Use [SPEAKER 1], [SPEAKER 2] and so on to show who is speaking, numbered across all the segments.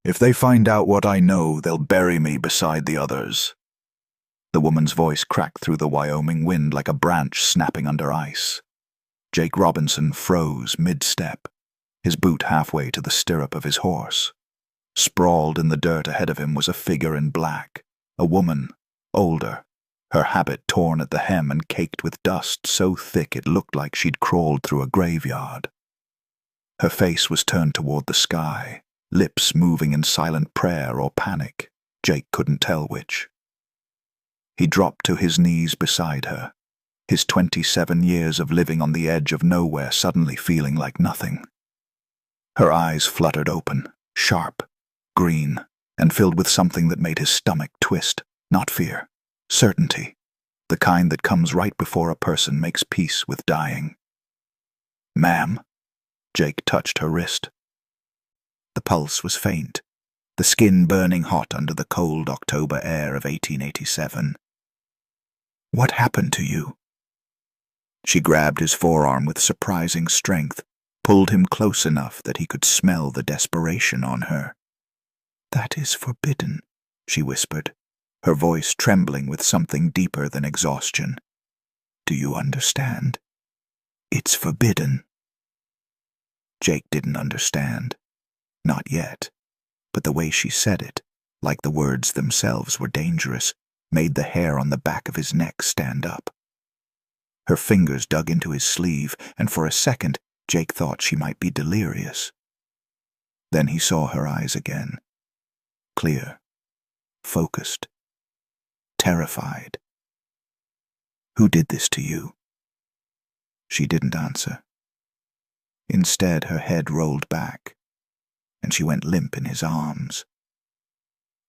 [SPEAKER 1] If they find out what I know, they'll bury me beside the others." The woman's voice cracked through the Wyoming wind like a branch snapping under ice. Jake Robinson froze mid-step, his boot halfway to the stirrup of his horse. Sprawled in the dirt ahead of him was a figure in black, a woman, older, her habit torn at the hem and caked with dust so thick it looked like she'd crawled through a graveyard. Her face was turned toward the sky, lips moving in silent prayer or panic. Jake couldn't tell which. He dropped to his knees beside her, his 27 years of living on the edge of nowhere suddenly feeling like nothing. Her eyes fluttered open, sharp, green, and filled with something that made his stomach twist. Not fear, certainty, the kind that comes right before a person makes peace with dying. "Ma'am?" Jake touched her wrist. The pulse was faint, the skin burning hot under the cold October air of 1887. "What happened to you?" She grabbed his forearm with surprising strength, pulled him close enough that he could smell the desperation on her. "That is forbidden," she whispered, her voice trembling with something deeper than exhaustion. "Do you understand? It's forbidden." Jake didn't understand. Not yet. But the way she said it, like the words themselves were dangerous, made the hair on the back of his neck stand up. Her fingers dug into his sleeve, and for a second Jake thought she might be delirious. Then he saw her eyes again. Clear. Focused. Terrified. "Who did this to you?" She didn't answer. Instead, her head rolled back, and she went limp in his arms.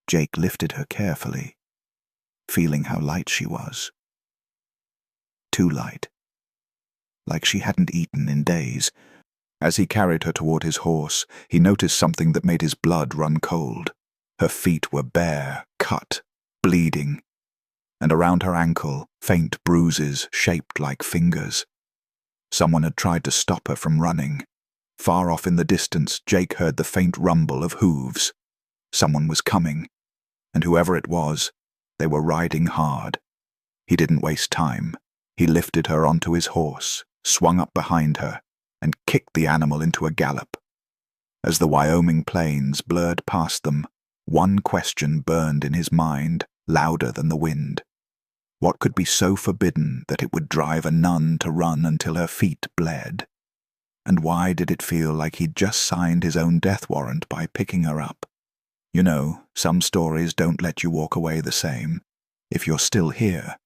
[SPEAKER 1] Jake lifted her carefully, feeling how light she was. Too light. Like she hadn't eaten in days. As he carried her toward his horse, he noticed something that made his blood run cold. Her feet were bare, cut, bleeding, and around her ankle, faint bruises shaped like fingers. Someone had tried to stop her from running. Far off in the distance, Jake heard the faint rumble of hooves. Someone was coming, and whoever it was, they were riding hard. He didn't waste time. He lifted her onto his horse, swung up behind her, and kicked the animal into a gallop. As the Wyoming plains blurred past them, one question burned in his mind, louder than the wind. What could be so forbidden that it would drive a nun to run until her feet bled? And why did it feel like he'd just signed his own death warrant by picking her up? You know, some stories don't let you walk away the same. If you're still here,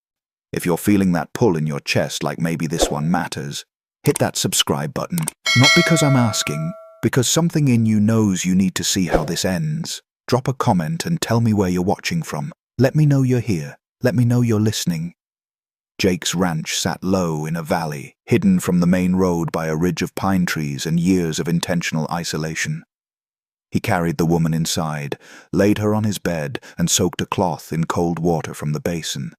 [SPEAKER 1] if you're feeling that pull in your chest like maybe this one matters, hit that subscribe button. Not because I'm asking, because something in you knows you need to see how this ends. Drop a comment and tell me where you're watching from. Let me know you're here. Let me know you're listening. Jake's ranch sat low in a valley, hidden from the main road by a ridge of pine trees and years of intentional isolation. He carried the woman inside, laid her on his bed, and soaked a cloth in cold water from the basin.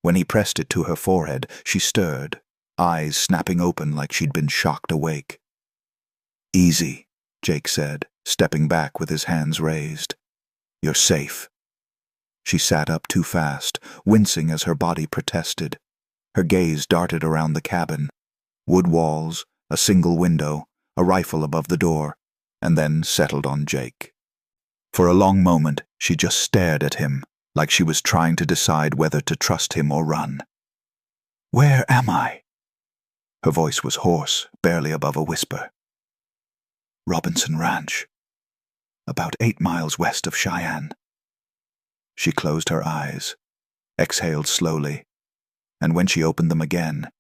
[SPEAKER 1] When he pressed it to her forehead, she stirred, eyes snapping open like she'd been shocked awake. "Easy," Jake said, stepping back with his hands raised. "You're safe." She sat up too fast, wincing as her body protested. Her gaze darted around the cabin. Wood walls, a single window, a rifle above the door, and then settled on Jake. For a long moment, she just stared at him, like she was trying to decide whether to trust him or run. "Where am I?" Her voice was hoarse, barely above a whisper. "Robinson Ranch. About 8 miles west of Cheyenne." She closed her eyes, exhaled slowly, and when she opened them again,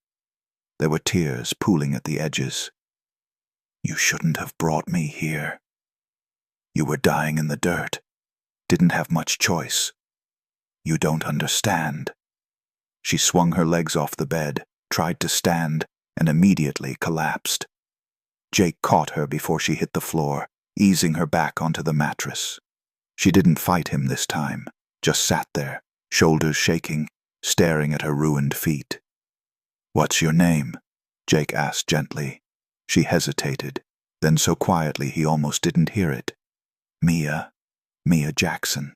[SPEAKER 1] there were tears pooling at the edges. "You shouldn't have brought me here. You were dying in the dirt, didn't have much choice. You don't understand." She swung her legs off the bed, tried to stand, and immediately collapsed. Jake caught her before she hit the floor, easing her back onto the mattress. She didn't fight him this time, just sat there, shoulders shaking, staring at her ruined feet. "What's your name?" Jake asked gently. She hesitated, then so quietly he almost didn't hear it. Mia Jackson.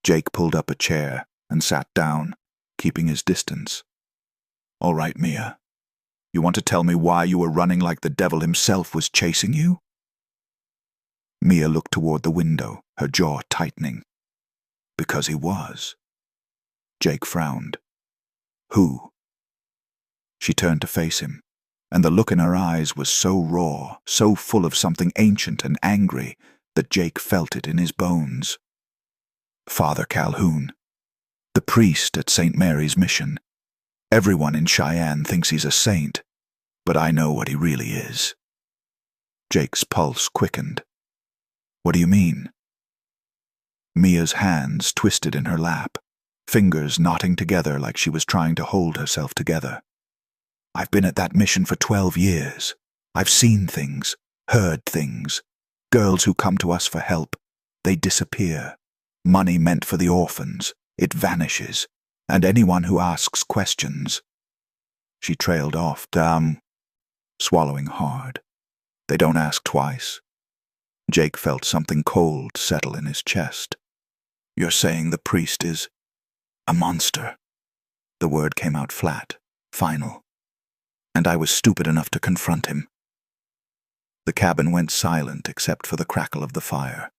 [SPEAKER 1] Jake pulled up a chair and sat down, keeping his distance. All right, Mia. You want to tell me why you were running like the devil himself was chasing you? Mia looked toward the window, her jaw tightening. Because he was. Jake frowned. Who? She turned to face him, and the look in her eyes was so raw, so full of something ancient and angry, that Jake felt it in his bones. Father Calhoun, the priest at St. Mary's Mission. Everyone in Cheyenne thinks he's a saint, but I know what he really is. Jake's pulse quickened. What do you mean? Mia's hands twisted in her lap, fingers knotting together like she was trying to hold herself together. I've been at that mission for 12 years. I've seen things, heard things. Girls who come to us for help, they disappear. Money meant for the orphans, it vanishes, and anyone who asks questions. She trailed off, swallowing hard. They don't ask twice. Jake felt something cold settle in his chest. You're saying the priest is a monster? The word came out flat, final. And I was stupid enough to confront him. The cabin went silent except for the crackle of the fire.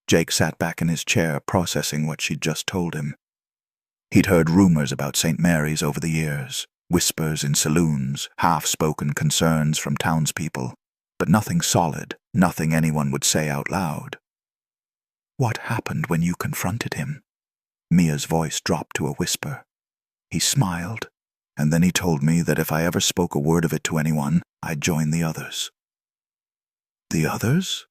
[SPEAKER 1] Jake sat back in his chair processing what she'd just told him. He'd heard rumors about St. Mary's over the years, whispers in saloons, half-spoken concerns from townspeople, but nothing solid, nothing anyone would say out loud. What happened when you confronted him? Mia's voice dropped to a whisper. He smiled, and then he told me that if I ever spoke a word of it to anyone, I'd join the others. The others?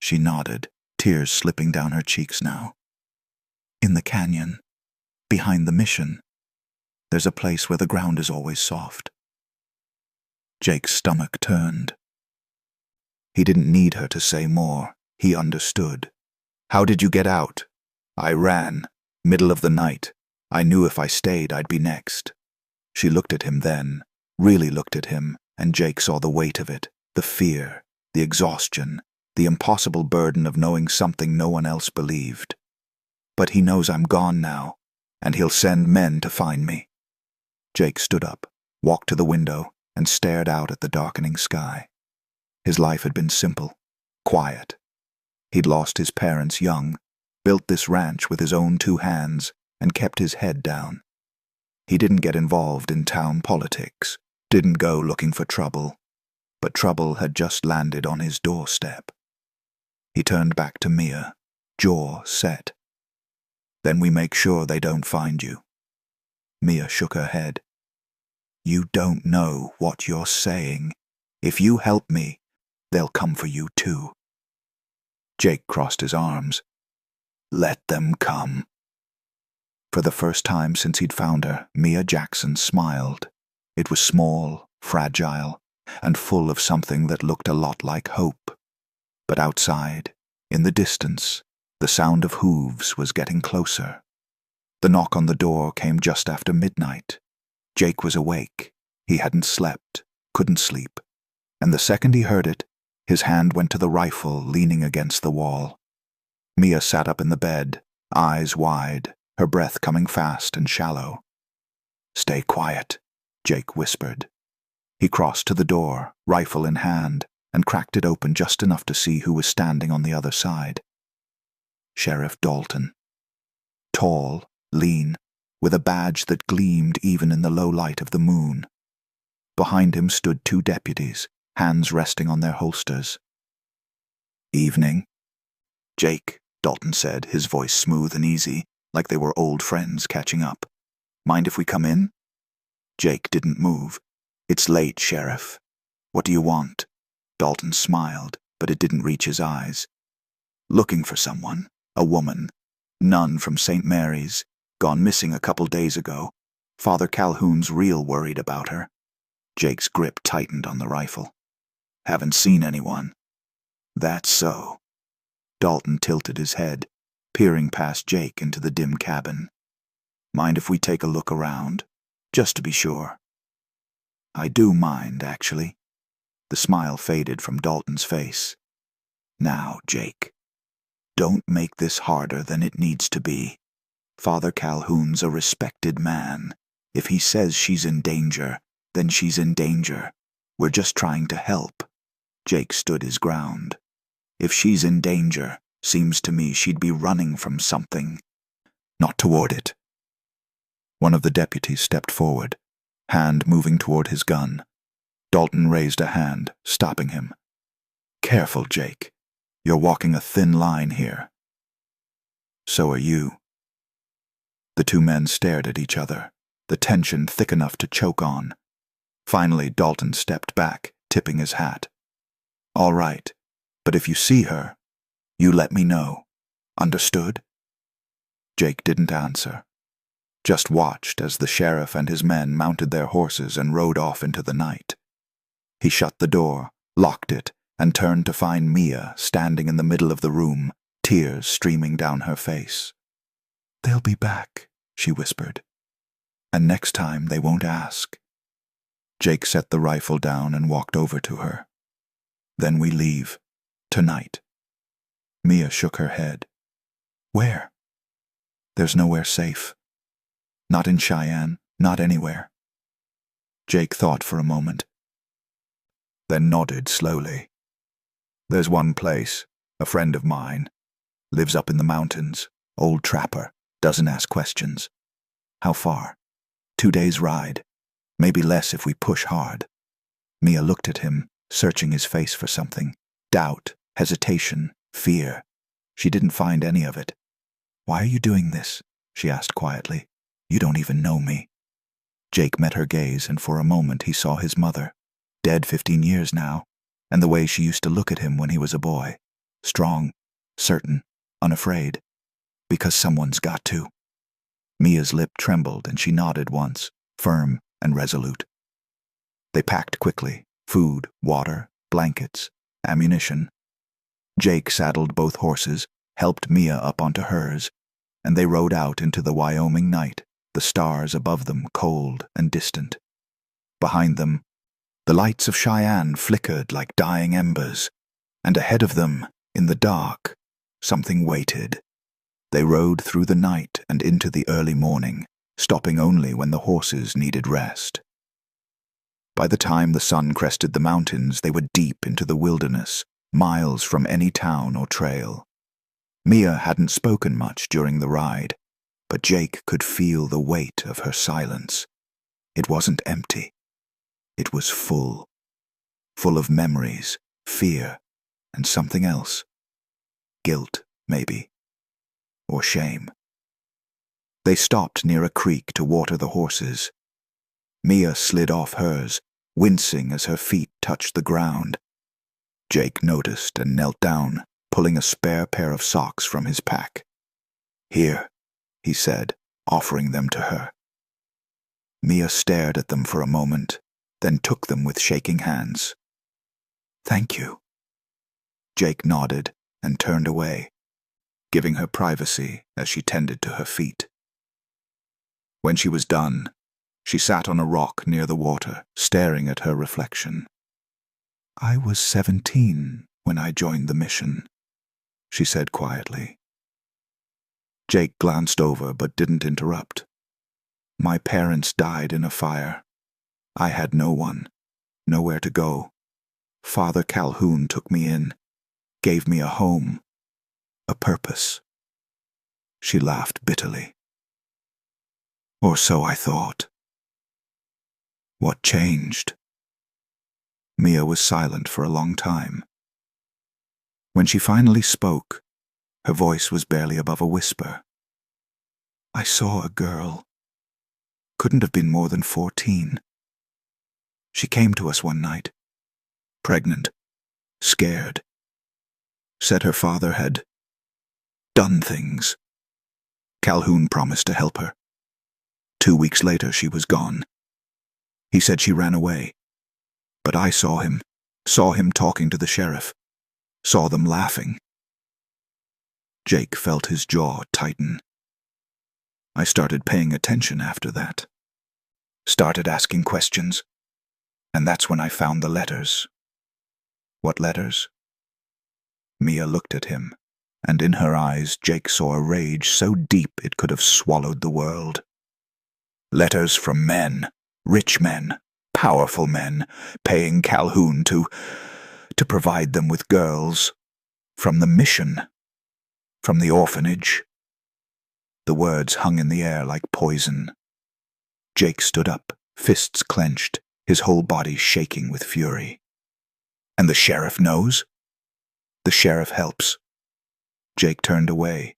[SPEAKER 1] She nodded, tears slipping down her cheeks now. In the canyon, behind the mission, there's a place where the ground is always soft. Jake's stomach turned. He didn't need her to say more. He understood. How did you get out? I ran. Middle of the night. I knew if I stayed, I'd be next. She looked at him then, really looked at him, and Jake saw the weight of it, the fear, the exhaustion, the impossible burden of knowing something no one else believed. But he knows I'm gone now, and he'll send men to find me. Jake stood up, walked to the window, and stared out at the darkening sky. His life had been simple, quiet. He'd lost his parents young, built this ranch with his own 2 hands, and kept his head down. He didn't get involved in town politics, didn't go looking for trouble, but trouble had just landed on his doorstep. He turned back to Mia, jaw set. Then we make sure they don't find you. Mia shook her head. You don't know what you're saying. If you help me, they'll come for you too. Jake crossed his arms. Let them come. For the first time since he'd found her, Mia Jackson smiled. It was small, fragile, and full of something that looked a lot like hope. But outside, in the distance, the sound of hooves was getting closer. The knock on the door came just after midnight. Jake was awake. He hadn't slept, couldn't sleep. And the second he heard it, his hand went to the rifle leaning against the wall. Mia sat up in the bed, eyes wide, her breath coming fast and shallow. Stay quiet, Jake whispered. He crossed to the door, rifle in hand, and cracked it open just enough to see who was standing on the other side. Sheriff Dalton. Tall, lean, with a badge that gleamed even in the low light of the moon. Behind him stood 2 deputies, hands resting on their holsters. Evening. Jake, Dalton said, his voice smooth and easy, like they were old friends catching up. Mind if we come in? Jake didn't move. It's late, Sheriff. What do you want? Dalton smiled, but it didn't reach his eyes. Looking for someone, a woman. Nun from St. Mary's, gone missing a couple days ago. Father Calhoun's real worried about her. Jake's grip tightened on the rifle. Haven't seen anyone. That's so. Dalton tilted his head, peering past Jake into the dim cabin. Mind if we take a look around, just to be sure? I do mind, actually. The smile faded from Dalton's face. Now, Jake, Don't make this harder than it needs to be. Father Calhoun's a respected man. If he says she's in danger, then she's in danger. We're just trying to help. Jake stood his ground. If she's in danger, seems to me she'd be running from something, not toward it. One of the deputies stepped forward, hand moving toward his gun. Dalton raised a hand, stopping him. Careful, Jake. You're walking a thin line here. So are you. The two men stared at each other, the tension thick enough to choke on. Finally, Dalton stepped back, tipping his hat. All right, but if you see her, you let me know. Understood? Jake didn't answer, just watched as the sheriff and his men mounted their horses and rode off into the night. He shut the door, locked it, and turned to find Mia standing in the middle of the room, tears streaming down her face. They'll be back, she whispered. And next time they won't ask. Jake set the rifle down and walked over to her. Then we leave. Tonight. Mia shook her head. Where? There's nowhere safe. Not in Cheyenne, not anywhere. Jake thought for a moment, then nodded slowly. There's one place, a friend of mine. Lives up in the mountains, old trapper, doesn't ask questions. How far? 2 days' ride. Maybe less if we push hard. Mia looked at him, searching his face for something. Doubt, hesitation, fear. She didn't find any of it. Why are you doing this? She asked quietly. You don't even know me. Jake met her gaze, and for a moment he saw his mother, dead 15 years now, and the way she used to look at him when he was a boy. Strong, certain, unafraid. Because someone's got to. Mia's lip trembled and she nodded once, firm and resolute. They packed quickly, food, water, blankets, ammunition. Jake saddled both horses, helped Mia up onto hers, and they rode out into the Wyoming night, the stars above them cold and distant. Behind them, the lights of Cheyenne flickered like dying embers, and ahead of them, in the dark, something waited. They rode through the night and into the early morning, stopping only when the horses needed rest. By the time the sun crested the mountains, they were deep into the wilderness, miles from any town or trail. Mia hadn't spoken much during the ride, but Jake could feel the weight of her silence. It wasn't empty. It was full. Full of memories, fear, and something else. Guilt, maybe. Or shame. They stopped near a creek to water the horses. Mia slid off hers, wincing as her feet touched the ground. Jake noticed and knelt down, pulling a spare pair of socks from his pack. Here, he said, offering them to her. Mia stared at them for a moment, then took them with shaking hands. Thank you. Jake nodded and turned away, giving her privacy as she tended to her feet. When she was done, she sat on a rock near the water, staring at her reflection. I was 17 when I joined the mission, she said quietly. Jake glanced over but didn't interrupt. My parents died in a fire. I had no one, nowhere to go. Father Calhoun took me in, gave me a home, a purpose. She laughed bitterly. Or so I thought. What changed? Mia was silent for a long time. When she finally spoke, her voice was barely above a whisper. I saw a girl. Couldn't have been more than 14. She came to us one night, pregnant, scared. Said her father had done things. Calhoun promised to help her. 2 weeks later, she was gone. He said she ran away. But I saw him talking to the sheriff, saw them laughing. Jake felt his jaw tighten. I started paying attention after that. Started asking questions. And that's when I found the letters. What letters? Mia looked at him, and in her eyes Jake saw a rage so deep it could have swallowed the world. Letters from men, rich men, powerful men, paying Calhoun to provide them with girls. From the mission. From the orphanage. The words hung in the air like poison. Jake stood up, fists clenched, his whole body shaking with fury. And the sheriff knows? The sheriff helps. Jake turned away,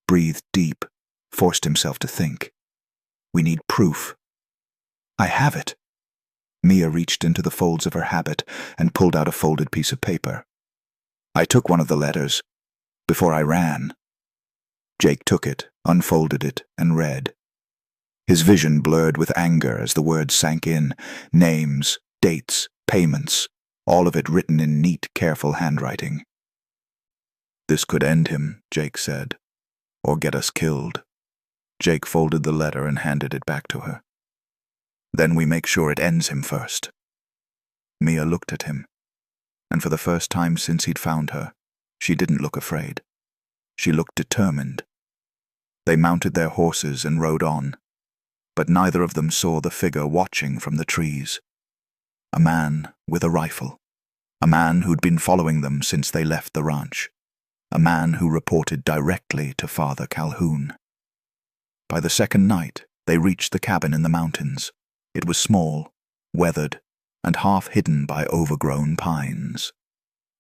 [SPEAKER 1] breathed deep, forced himself to think. We need proof. I have it. Mia reached into the folds of her habit and pulled out a folded piece of paper. I took one of the letters, before I ran. Jake took it, unfolded it, and read. His vision blurred with anger as the words sank in, names, dates, payments, all of it written in neat, careful handwriting. This could end him, Jake said, or get us killed. Jake folded the letter and handed it back to her. Then we make sure it ends him first. Mia looked at him, and for the first time since he'd found her, she didn't look afraid. She looked determined. They mounted their horses and rode on, but neither of them saw the figure watching from the trees. A man with a rifle. A man who'd been following them since they left the ranch. A man who reported directly to Father Calhoun. By the second night, they reached the cabin in the mountains. It was small, weathered, and half hidden by overgrown pines.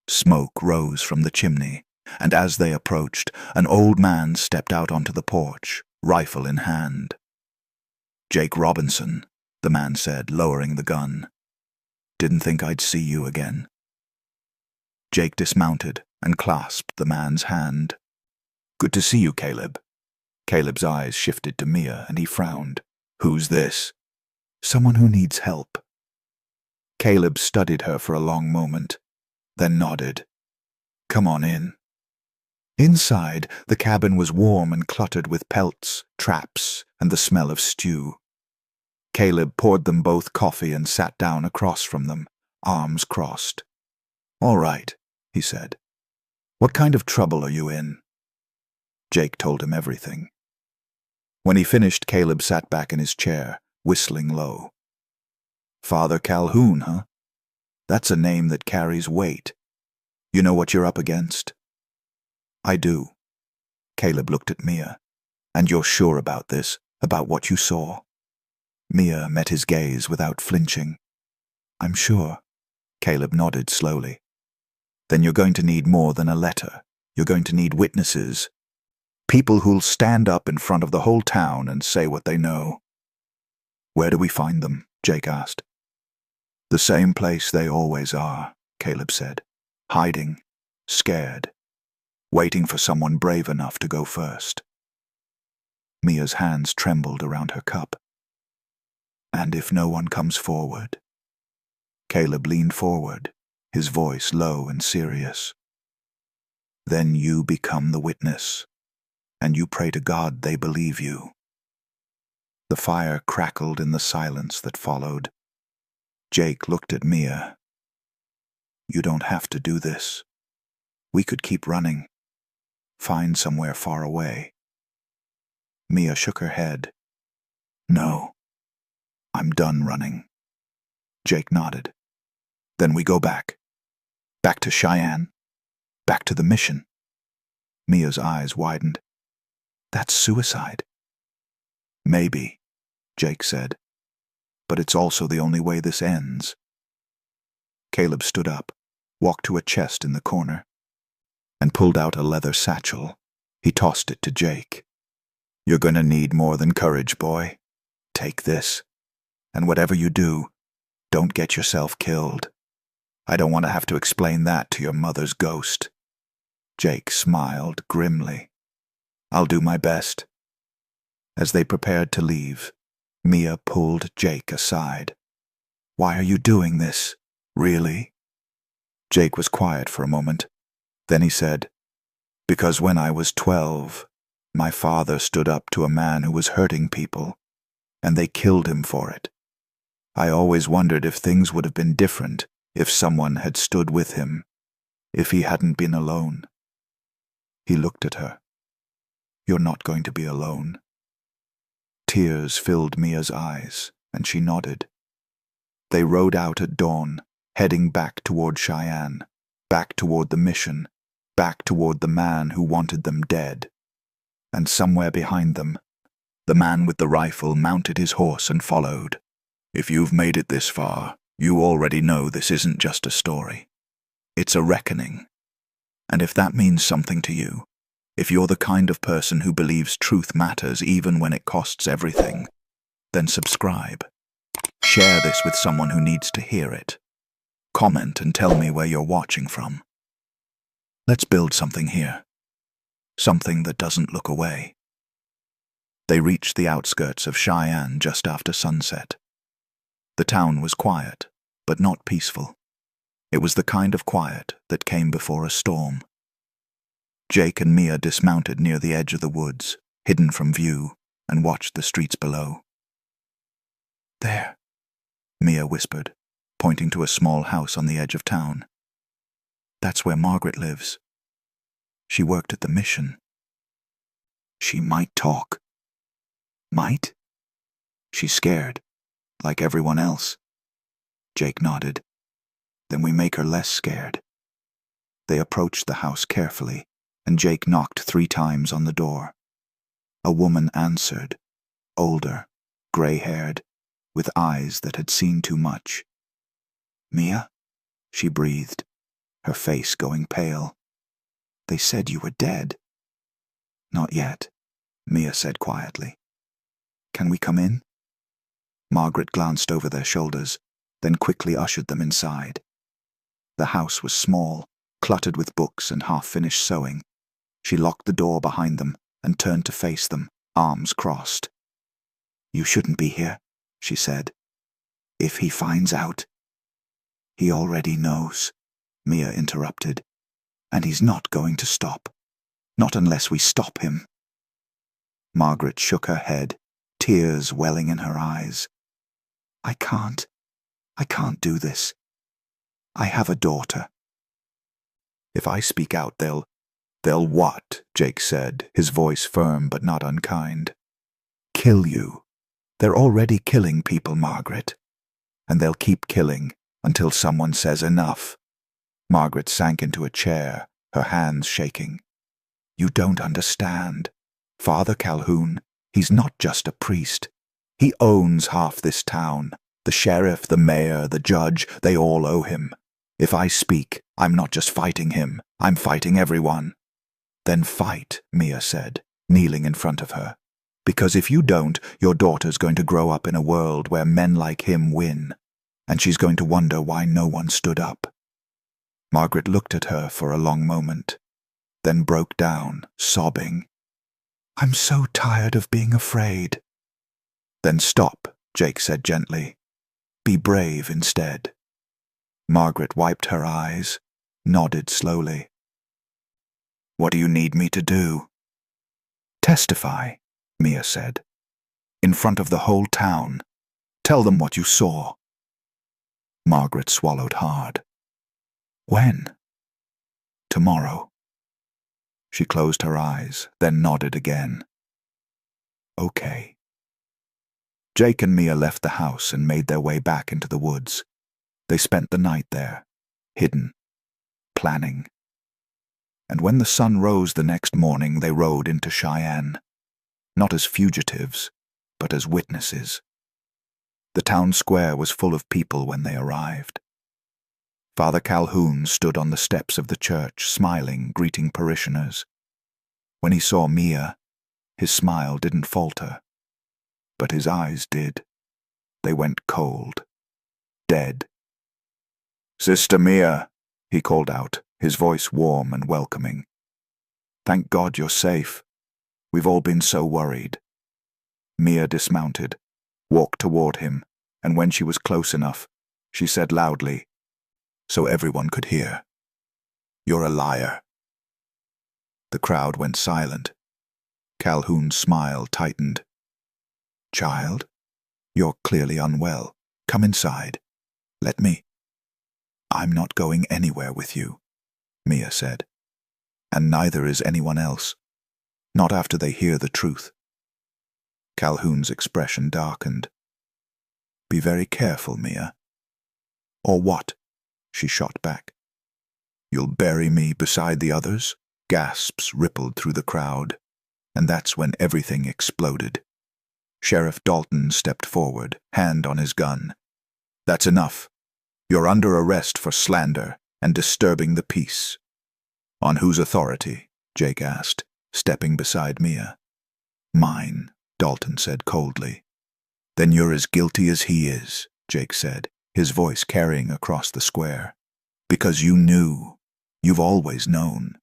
[SPEAKER 1] Smoke rose from the chimney, and as they approached, an old man stepped out onto the porch, rifle in hand. Jake Robinson, the man said, lowering the gun. Didn't think I'd see you again. Jake dismounted and clasped the man's hand. Good to see you, Caleb. Caleb's eyes shifted to Mia, and he frowned. Who's this? Someone who needs help. Caleb studied her for a long moment, then nodded. Come on in. Inside, the cabin was warm and cluttered with pelts, traps, and the smell of stew. Caleb poured them both coffee and sat down across from them, arms crossed. All right, he said. What kind of trouble are you in? Jake told him everything. When he finished, Caleb sat back in his chair, whistling low. Father Calhoun, huh? That's a name that carries weight. You know what you're up against? I do. Caleb looked at Mia. And you're sure about this, about what you saw? Mia met his gaze without flinching. I'm sure. Caleb nodded slowly. Then you're going to need more than a letter. You're going to need witnesses. People who'll stand up in front of the whole town and say what they know. Where do we find them? Jake asked. The same place they always are, Caleb said. Hiding, scared, waiting for someone brave enough to go first. Mia's hands trembled around her cup. And if no one comes forward? Caleb leaned forward, his voice low and serious. Then you become the witness, and you pray to God they believe you. The fire crackled in the silence that followed. Jake looked at Mia. You don't have to do this. We could keep running. Find somewhere far away. Mia shook her head. No. I'm done running. Jake nodded. Then we go back. Back to Cheyenne. Back to the mission. Mia's eyes widened. That's suicide. Maybe, Jake said. But it's also the only way this ends. Caleb stood up, walked to a chest in the corner, and pulled out a leather satchel. He tossed it to Jake. You're gonna need more than courage, boy. Take this. And whatever you do, don't get yourself killed. I don't want to have to explain that to your mother's ghost. Jake smiled grimly. I'll do my best. As they prepared to leave, Mia pulled Jake aside. Why are you doing this? Really? Jake was quiet for a moment. Then he said, Because when I was 12, my father stood up to a man who was hurting people, and they killed him for it. I always wondered if things would have been different if someone had stood with him, if he hadn't been alone. He looked at her. "You're not going to be alone." Tears filled Mia's eyes, and she nodded. They rode out at dawn, heading back toward Cheyenne, back toward the mission, back toward the man who wanted them dead. And somewhere behind them, the man with the rifle mounted his horse and followed. If you've made it this far, you already know this isn't just a story. It's a reckoning. And if that means something to you, if you're the kind of person who believes truth matters even when it costs everything, then subscribe. Share this with someone who needs to hear it. Comment and tell me where you're watching from. Let's build something here. Something that doesn't look away. They reached the outskirts of Cheyenne just after sunset. The town was quiet, but not peaceful. It was the kind of quiet that came before a storm. Jake and Mia dismounted near the edge of the woods, hidden from view, and watched the streets below. "There," Mia whispered, pointing to a small house on the edge of town. "That's where Margaret lives. She worked at the mission." "She might talk." "Might?" "She's scared, like everyone else." Jake nodded. "Then we make her less scared." They approached the house carefully, and Jake knocked 3 times on the door. A woman answered, older, gray-haired, with eyes that had seen too much. "Mia?" she breathed, her face going pale. "They said you were dead." "Not yet," Mia said quietly. "Can we come in?" Margaret glanced over their shoulders, then quickly ushered them inside. The house was small, cluttered with books and half-finished sewing. She locked the door behind them and turned to face them, arms crossed. "You shouldn't be here," she said. "If he finds out—" "He already knows," Mia interrupted. "And he's not going to stop. Not unless we stop him." Margaret shook her head, tears welling in her eyes. I can't do this. I have a daughter." "If I speak out, they'll what?" Jake said, his voice firm but not unkind. "Kill you. They're already killing people, Margaret. And they'll keep killing until someone says enough." Margaret sank into a chair, her hands shaking. "You don't understand. Father Calhoun, he's not just a priest. He owns half this town. The sheriff, the mayor, the judge, they all owe him. If I speak, I'm not just fighting him, I'm fighting everyone." "Then fight," Mia said, kneeling in front of her. "Because if you don't, your daughter's going to grow up in a world where men like him win, and she's going to wonder why no one stood up." Margaret looked at her for a long moment, then broke down, sobbing. "I'm so tired of being afraid." "Then stop," Jake said gently. "Be brave instead." Margaret wiped her eyes, nodded slowly. "What do you need me to do?" "Testify," Mia said. "In front of the whole town. Tell them what you saw." Margaret swallowed hard. "When?" "Tomorrow." She closed her eyes, then nodded again. "Okay." Jake and Mia left the house and made their way back into the woods. They spent the night there, hidden, planning. And when the sun rose the next morning, they rode into Cheyenne, not as fugitives, but as witnesses. The town square was full of people when they arrived. Father Calhoun stood on the steps of the church, smiling, greeting parishioners. When he saw Mia, his smile didn't falter, but his eyes did. They went cold, dead. "Sister Mia," he called out, his voice warm and welcoming. "Thank God you're safe. We've all been so worried." Mia dismounted, walked toward him, and when she was close enough, she said loudly, so everyone could hear, "You're a liar." The crowd went silent. Calhoun's smile tightened. "Child, you're clearly unwell. Come inside. Let me—" "I'm not going anywhere with you," Mia said. And neither is anyone else. Not after they hear the truth. Calhoun's expression darkened. Be very careful, Mia. Or what? She shot back. You'll bury me beside the others? Gasps rippled through the crowd, and that's when everything exploded. Sheriff Dalton stepped forward, hand on his gun. That's enough. You're under arrest for slander and disturbing the peace. On whose authority? Jake asked, stepping beside Mia. Mine, Dalton said coldly. Then you're as guilty as he is, Jake said, his voice carrying across the square. Because you knew. You've always known.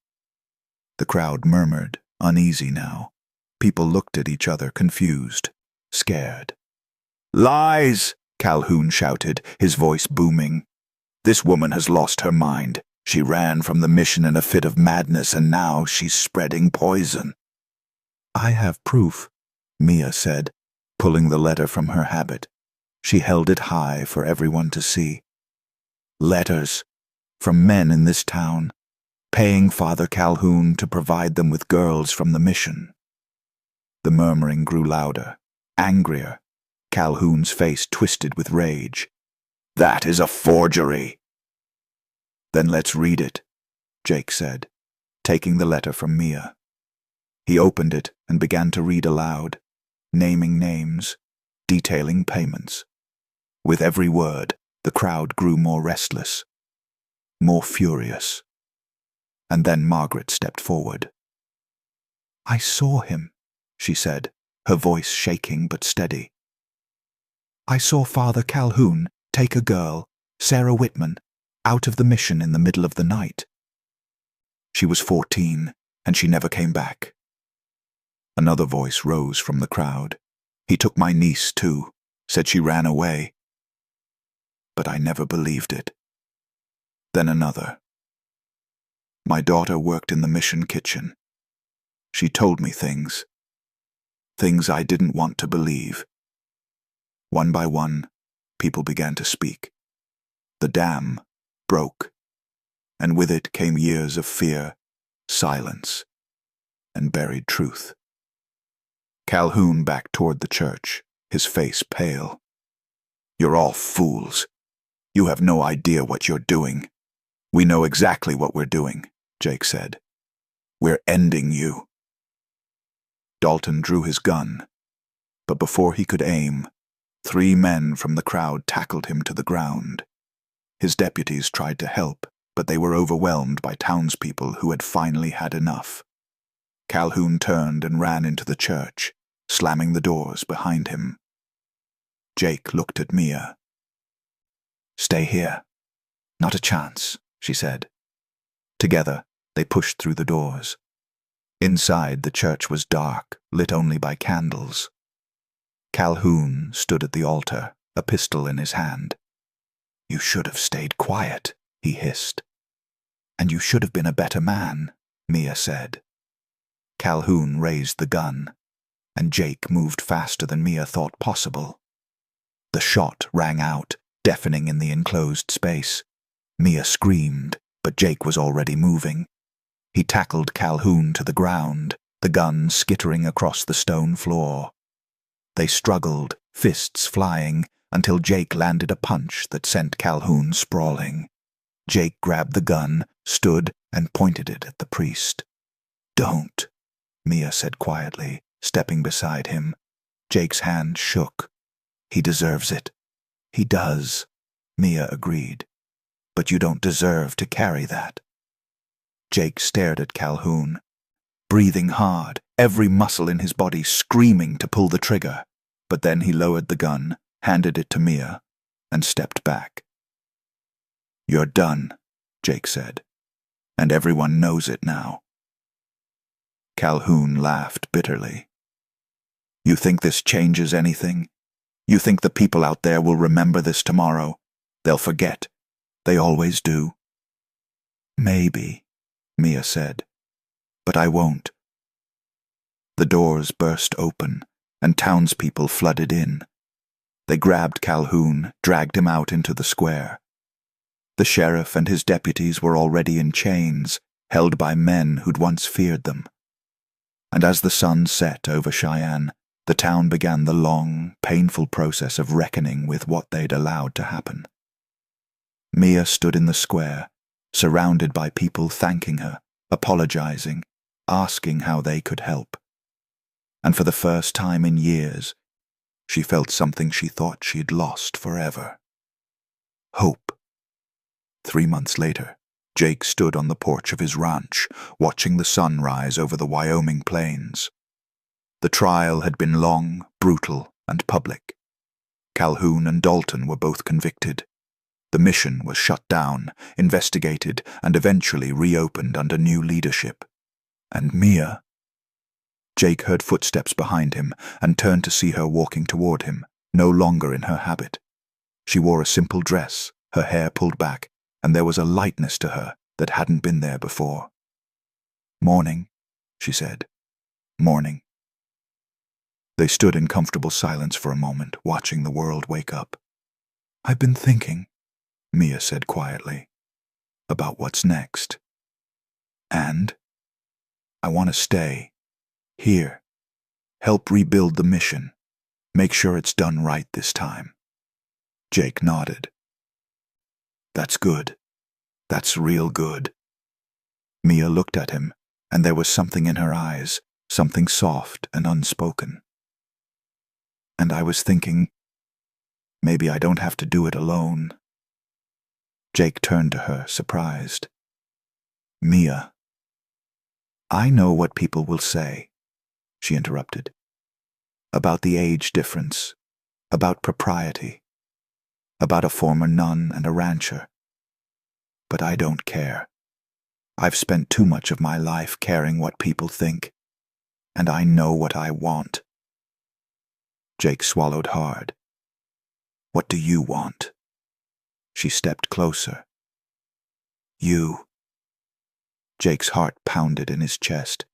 [SPEAKER 1] The crowd murmured, uneasy now. People looked at each other, confused, scared. Lies! Calhoun shouted, his voice booming. This woman has lost her mind. She ran from the mission in a fit of madness, and now she's spreading poison. I have proof, Mia said, pulling the letter from her habit. She held it high for everyone to see. Letters from men in this town, paying Father Calhoun to provide them with girls from the mission. The murmuring grew louder, angrier. Calhoun's face twisted with rage. That is a forgery. Then let's read it, Jake said, taking the letter from Mia. He opened it and began to read aloud, naming names, detailing payments. With every word, the crowd grew more restless, more furious. And then Margaret stepped forward. I saw him, she said, her voice shaking but steady. I saw Father Calhoun take a girl, Sarah Whitman, out of the mission in the middle of the night. She was 14, and she never came back. Another voice rose from the crowd. He took my niece, too, said she ran away. But I never believed it. Then another. My daughter worked in the mission kitchen. She told me things I didn't want to believe. One by one, people began to speak. The dam broke, and with it came years of fear, silence, and buried truth. Calhoun backed toward the church, his face pale. You're all fools. You have no idea what you're doing. We know exactly what we're doing, Jake said. We're ending you. Dalton drew his gun, but before he could aim, 3 men from the crowd tackled him to the ground. His deputies tried to help, but they were overwhelmed by townspeople who had finally had enough. Calhoun turned and ran into the church, slamming the doors behind him. Jake looked at Mia. Stay here. Not a chance, she said. Together, they pushed through the doors. Inside, the church was dark, lit only by candles. Calhoun stood at the altar, a pistol in his hand. You should have stayed quiet, he hissed. And you should have been a better man, Mia said. Calhoun raised the gun, and Jake moved faster than Mia thought possible. The shot rang out, deafening in the enclosed space. Mia screamed, but Jake was already moving. He tackled Calhoun to the ground, the gun skittering across the stone floor. They struggled, fists flying, until Jake landed a punch that sent Calhoun sprawling. Jake grabbed the gun, stood, and pointed it at the priest. Don't, Mia said quietly, stepping beside him. Jake's hand shook. He deserves it. He does, Mia agreed. But you don't deserve to carry that. Jake stared at Calhoun, breathing hard, every muscle in his body screaming to pull the trigger. But then he lowered the gun, handed it to Mia, and stepped back. You're done, Jake said, and everyone knows it now. Calhoun laughed bitterly. You think this changes anything? You think the people out there will remember this tomorrow? They'll forget. They always do. Maybe, Mia said, but I won't. The doors burst open, and townspeople flooded in. They grabbed Calhoun, dragged him out into the square. The sheriff and his deputies were already in chains, held by men who'd once feared them. And as the sun set over Cheyenne, the town began the long, painful process of reckoning with what they'd allowed to happen. Mia stood in the square, surrounded by people thanking her, apologizing, asking how they could help. And for the first time in years, she felt something she thought she'd lost forever. Hope. 3 months later, Jake stood on the porch of his ranch, watching the sun rise over the Wyoming plains. The trial had been long, brutal, and public. Calhoun and Dalton were both convicted. The mission was shut down, investigated, and eventually reopened under new leadership. And Mia? Jake heard footsteps behind him and turned to see her walking toward him, no longer in her habit. She wore a simple dress, her hair pulled back, and there was a lightness to her that hadn't been there before. "Morning," she said. "Morning." They stood in comfortable silence for a moment, watching the world wake up. "I've been thinking," Mia said quietly, "about what's next. And I want to stay. Here. Help rebuild the mission. Make sure it's done right this time." Jake nodded. "That's good. That's real good." Mia looked at him, and there was something in her eyes, something soft and unspoken. "And I was thinking, maybe I don't have to do it alone." Jake turned to her, surprised. "Mia." "I know what people will say," she interrupted. "About the age difference, about propriety, about a former nun and a rancher. But I don't care. I've spent too much of my life caring what people think, and I know what I want." Jake swallowed hard. "What do you want?" She stepped closer. "You." Jake's heart pounded in his chest.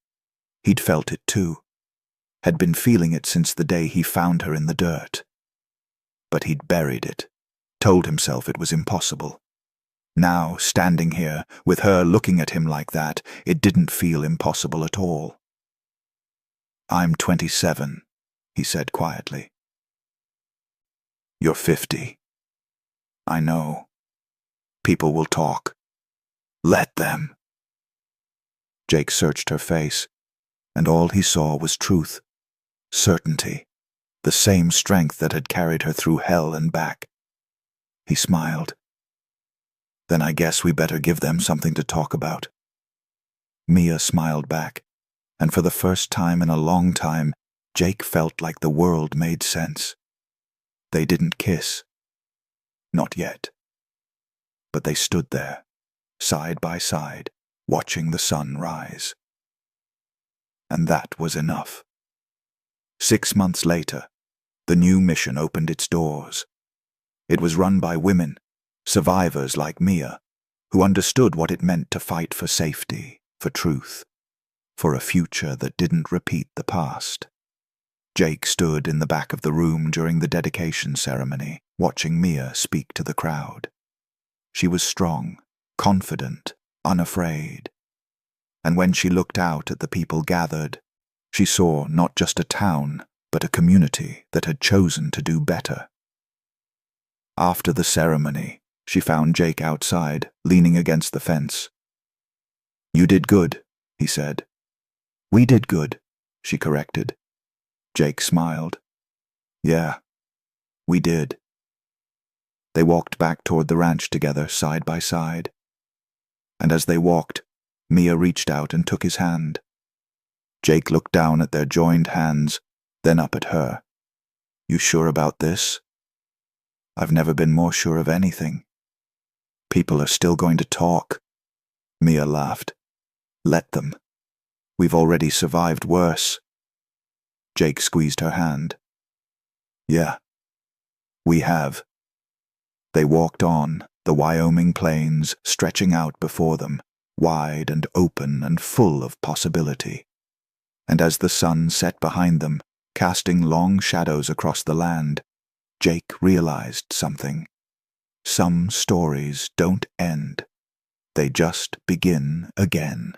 [SPEAKER 1] He'd felt it too, had been feeling it since the day he found her in the dirt. But he'd buried it, told himself it was impossible. Now, standing here, with her looking at him like that, it didn't feel impossible at all. "I'm 27, he said quietly. "You're 50. I know. People will talk. Let them." Jake searched her face, and all he saw was truth, certainty, the same strength that had carried her through hell and back. He smiled. "Then I guess we better give them something to talk about." Mia smiled back, and for the first time in a long time, Jake felt like the world made sense. They didn't kiss. Not yet. But they stood there, side by side, watching the sun rise. And that was enough. 6 months later, the new mission opened its doors. It was run by women, survivors like Mia, who understood what it meant to fight for safety, for truth, for a future that didn't repeat the past. Jake stood in the back of the room during the dedication ceremony, watching Mia speak to the crowd. She was strong, confident, unafraid. And when she looked out at the people gathered, she saw not just a town, but a community that had chosen to do better. After the ceremony, she found Jake outside, leaning against the fence. "You did good," he said. "We did good," she corrected. Jake smiled. "Yeah, we did." They walked back toward the ranch together, side by side. And as they walked, Mia reached out and took his hand. Jake looked down at their joined hands, then up at her. "You sure about this?" "I've never been more sure of anything." "People are still going to talk." Mia laughed. "Let them. We've already survived worse." Jake squeezed her hand. "Yeah, we have." They walked on, the Wyoming plains stretching out before them, wide and open and full of possibility. And as the sun set behind them, casting long shadows across the land, Jake realized something. Some stories don't end. They just begin again.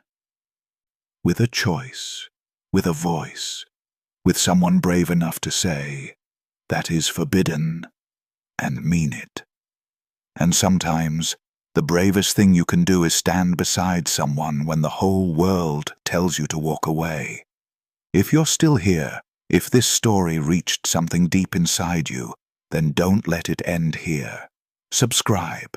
[SPEAKER 1] With a choice, with a voice, with someone brave enough to say, "That is forbidden," and mean it. And sometimes, the bravest thing you can do is stand beside someone when the whole world tells you to walk away. If you're still here, if this story reached something deep inside you, then don't let it end here. Subscribe,